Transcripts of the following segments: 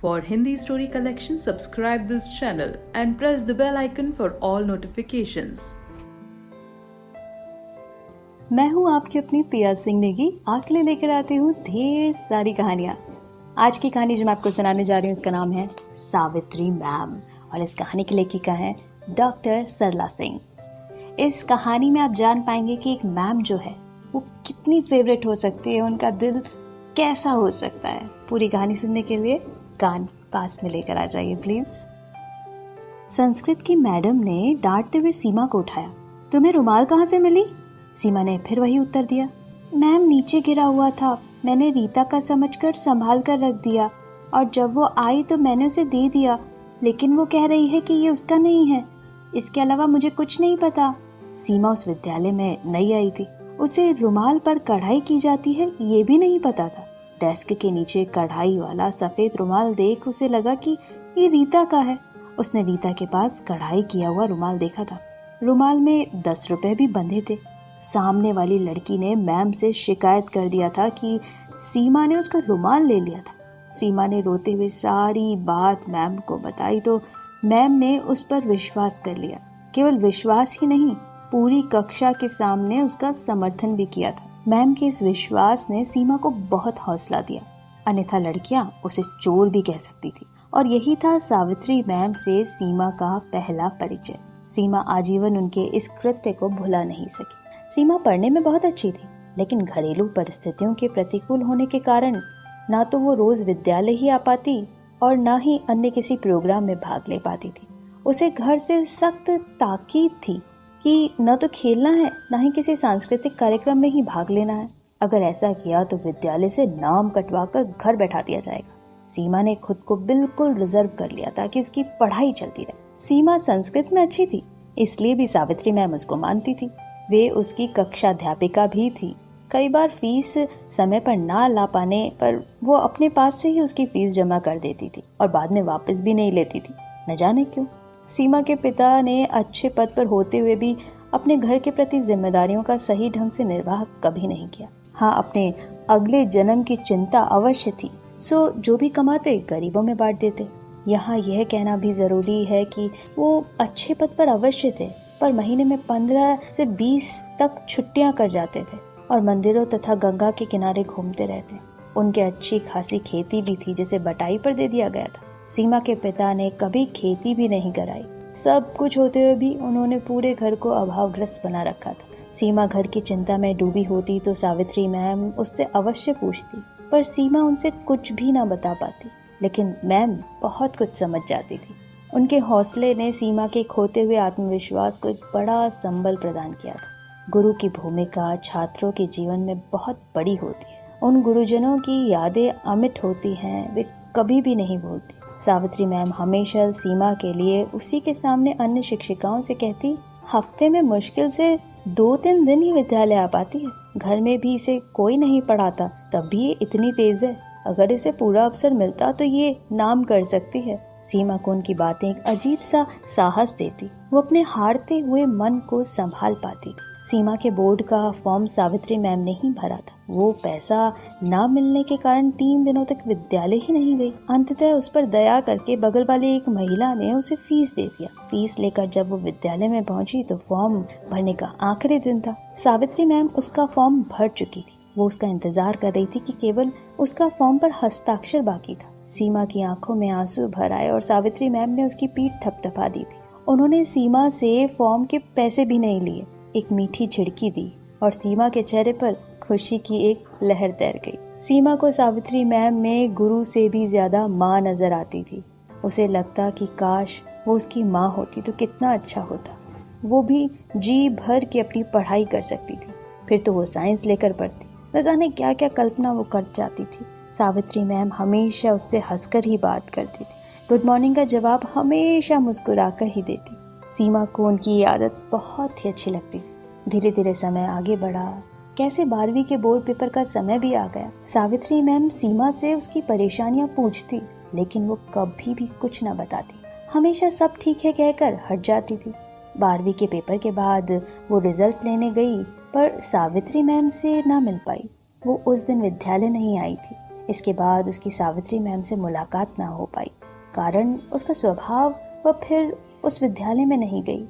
For Hindi story collection, subscribe this channel and press the bell icon for all notifications. मैं हूँ आपकी अपनी पिया सिंह नेगी, आपके लिए लेकर आती हूँ ढेर सारी कहानियाँ। आज की कहानी जो मैं आपको सुनाने जा रही हूँ इसका नाम है सावित्री मैम और इस कहानी की लेखिका है डॉक्टर सरला सिंह। इस कहानी में आप जान पाएंगे कि एक मैम जो है वो कितनी फेवरेट हो सकती है, उनका दिल कैसा हो सकता है। पूरी कहानी सुनने के लिए कान पास में लेकर आ जाइए प्लीज। संस्कृत की मैडम ने डांटते हुए सीमा को उठाया। तुम्हें रुमाल कहाँ से मिली? सीमा ने फिर वही उत्तर दिया। मैम नीचे गिरा हुआ था, मैंने रीता का समझकर संभाल कर रख दिया और जब वो आई तो मैंने उसे दे दिया, लेकिन वो कह रही है कि ये उसका नहीं है। इसके अलावा मुझे कुछ नहीं पता। सीमा उस विद्यालय में नई आई थी, उसे रुमाल पर कढ़ाई की जाती है ये भी नहीं पता था। डेस्क के नीचे कढ़ाई वाला सफेद रुमाल देख उसे लगा कि ये रीता का है। उसने रीता के पास कढ़ाई किया हुआ रुमाल देखा था। रुमाल में 10 रुपए भी बंधे थे। सामने वाली लड़की ने मैम से शिकायत कर दिया था कि सीमा ने उसका रुमाल ले लिया था। सीमा ने रोते हुए सारी बात मैम को बताई तो मैम ने उस पर विश्वास कर लिया। केवल विश्वास ही नहीं, पूरी कक्षा के सामने उसका समर्थन भी किया था। मैम के इस विश्वास ने सीमा को बहुत हौसला दिया, अन्यथा लड़कियां उसे चोर भी कह सकती थी। और यही था सावित्री मैम से सीमा का पहला परिचय। सीमा आजीवन उनके इस कृत्य को भुला नहीं सकी। सीमा पढ़ने में बहुत अच्छी थी, लेकिन घरेलू परिस्थितियों के प्रतिकूल होने के कारण ना तो वो रोज विद्यालय ही आ पाती और ना ही अन्य किसी प्रोग्राम में भाग ले पाती थी। उसे घर से सख्त ताकीद थी कि न तो खेलना है, न ही किसी सांस्कृतिक कार्यक्रम में ही भाग लेना है। अगर ऐसा किया तो विद्यालय से नाम कटवाकर घर बैठा दिया जाएगा। सीमा ने खुद को बिल्कुल रिजर्व कर लिया था कि उसकी पढ़ाई चलती रहे। सीमा संस्कृत में अच्छी थी, इसलिए भी सावित्री मैम उसको मानती थी। वे उसकी कक्षा अध्यापिका भी थी। कई बार फीस समय पर ना ला पाने पर वो अपने पास से ही उसकी फीस जमा कर देती थी और बाद में वापस भी नहीं लेती थी, न जाने क्यों। सीमा के पिता ने अच्छे पद पर होते हुए भी अपने घर के प्रति जिम्मेदारियों का सही ढंग से निर्वाह कभी नहीं किया। हाँ, अपने अगले जन्म की चिंता अवश्य थी, सो जो भी कमाते गरीबों में बांट देते। यहाँ यह कहना भी जरूरी है कि वो अच्छे पद पर अवश्य थे, पर महीने में 15 से 20 तक छुट्टियां कर जाते थे और मंदिरों तथा गंगा के किनारे घूमते रहते। उनके अच्छी खासी खेती भी थी जिसे बटाई पर दे दिया गया था। सीमा के पिता ने कभी खेती भी नहीं कराई। सब कुछ होते हुए भी उन्होंने पूरे घर को अभावग्रस्त बना रखा था। सीमा घर की चिंता में डूबी होती तो सावित्री मैम उससे अवश्य पूछती, पर सीमा उनसे कुछ भी ना बता पाती। लेकिन मैम बहुत कुछ समझ जाती थी। उनके हौसले ने सीमा के खोते हुए आत्मविश्वास को एक बड़ा संबल प्रदान किया था। गुरु की भूमिका छात्रों के जीवन में बहुत बड़ी होती है। उन गुरुजनों की यादें अमिट होती हैं, वे कभी भी नहीं भूलती। सावित्री मैम हमेशा सीमा के लिए उसी के सामने अन्य शिक्षिकाओं से कहती, हफ्ते में मुश्किल से 2-3 दिन ही विद्यालय आ पाती है। घर में भी इसे कोई नहीं पढ़ाता, तब भी ये इतनी तेज है। अगर इसे पूरा अवसर मिलता तो ये नाम कर सकती है। सीमा को उनकी बातें एक अजीब सा साहस देती। वो अपने हारते हुए मन को संभाल पाती। सीमा के बोर्ड का फॉर्म सावित्री मैम ने ही भरा था। वो पैसा ना मिलने के कारण 3 दिनों तक विद्यालय ही नहीं गई। अंततः उस पर दया करके बगल वाली एक महिला ने उसे फीस दे दिया। फीस लेकर जब वो विद्यालय में पहुंची तो फॉर्म भरने का आखिरी दिन था। सावित्री मैम उसका फॉर्म भर चुकी थी। वो उसका इंतजार कर रही थी कि केवल उसका फॉर्म पर हस्ताक्षर बाकी था। सीमा की आंखों में आंसू भर आए और सावित्री मैम ने उसकी पीठ थपथपा दी थी। उन्होंने सीमा से फॉर्म के पैसे भी नहीं लिए, एक मीठी झिड़की दी और सीमा के चेहरे पर खुशी की एक लहर तैर गई। सीमा को सावित्री मैम में गुरु से भी ज्यादा माँ नजर आती थी। उसे लगता कि काश वो उसकी माँ होती तो कितना अच्छा होता। वो भी जी भर के अपनी पढ़ाई कर सकती थी। फिर तो वो साइंस लेकर पढ़ती। न जाने क्या क्या कल्पना वो कर जाती थी। सावित्री मैम हमेशा उससे हंसकर ही बात करती थी। गुड मॉर्निंग का जवाब हमेशा मुस्कुराकर ही देती। सीमा को उनकी ये आदत बहुत ही अच्छी लगती थी। धीरे धीरे समय आगे बढ़ा। कैसे 12वीं के बोर्ड पेपर का समय भी आ गया। सावित्री मैम सीमा से उसकी परेशानियां पूछती, लेकिन वो कभी भी कुछ न बताती। हमेशा सब ठीक है कहकर हट जाती थी। 12वीं के पेपर के बाद वो रिजल्ट लेने गई, पर सावित्री मैम से ना मिल पाई। वो उस दिन विद्यालय नहीं आई थी। इसके बाद उसकी सावित्री मैम से मुलाकात ना हो पाई, कारण उसका स्वभाव वह फिर उस विद्यालय में नहीं गई।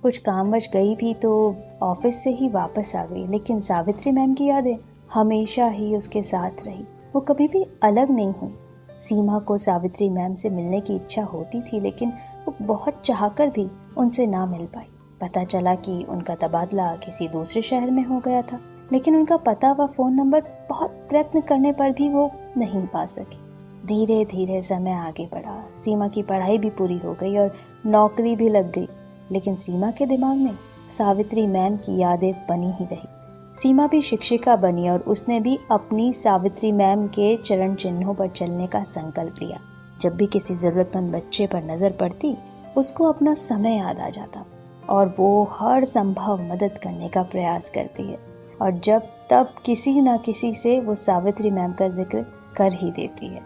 कुछ कामवश गई भी तो ऑफिस से ही वापस आ गई, लेकिन सावित्री मैम की यादें हमेशा ही उसके साथ रही। वो कभी भी अलग नहीं हुई। सीमा को सावित्री मैम से मिलने की इच्छा होती थी, लेकिन वो बहुत चाहकर भी उनसे ना मिल पाई। पता चला कि उनका तबादला किसी दूसरे शहर में हो गया था, लेकिन उनका पता व फोन नंबर बहुत प्रयत्न करने पर भी वो नहीं पा सकी। धीरे धीरे समय आगे बढ़ा। सीमा की पढ़ाई भी पूरी हो गई और नौकरी भी लग गई, लेकिन सीमा के दिमाग में सावित्री मैम की यादें बनी ही रही। सीमा भी शिक्षिका बनी और उसने भी अपनी सावित्री मैम के चरण चिन्हों पर चलने का संकल्प लिया। जब भी किसी जरूरतमंद बच्चे पर नजर पड़ती, उसको अपना समय याद आ जाता और वो हर संभव मदद करने का प्रयास करती है, और जब तब किसी न किसी से वो सावित्री मैम का जिक्र कर ही देती है।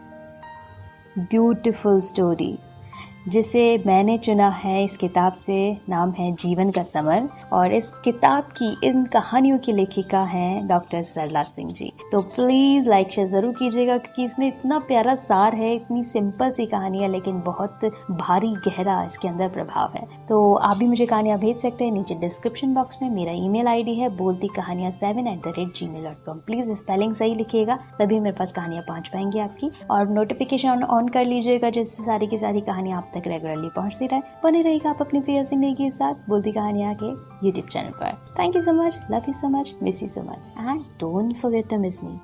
ब्यूटीफुल स्टोरी जिसे मैंने चुना है इस किताब से नाम है जीवन का समर, और इस किताब की इन कहानियों की लेखिका हैं डॉक्टर सरला सिंह जी। तो प्लीज़ लाइक शेयर ज़रूर कीजिएगा, क्योंकि इसमें इतना प्यारा सार है, इतनी सिंपल सी कहानी है, लेकिन बहुत भारी गहरा इसके अंदर प्रभाव है। तो आप भी मुझे कहानियाँ भेज सकते हैं। नीचे डिस्क्रिप्शन बॉक्स में मेरा email ID है boltikahaniyan7@gmail.com। प्लीज़ स्पेलिंग सही लिखिएगा, तभी मेरे पास कहानियाँ पहुँच पाएंगी आपकी। और नोटिफिकेशन ऑन कर लीजिएगा, जिससे सारी की सारी कहानियाँ आप तक रेगुलरली पहुंचती रहे। बने रहेगा आप अपनी प्रिया सिंह के साथ बोलती कहानियां के YouTube चैनल पर। Thank you so much, love you so much, miss you so much, and don't forget to miss me.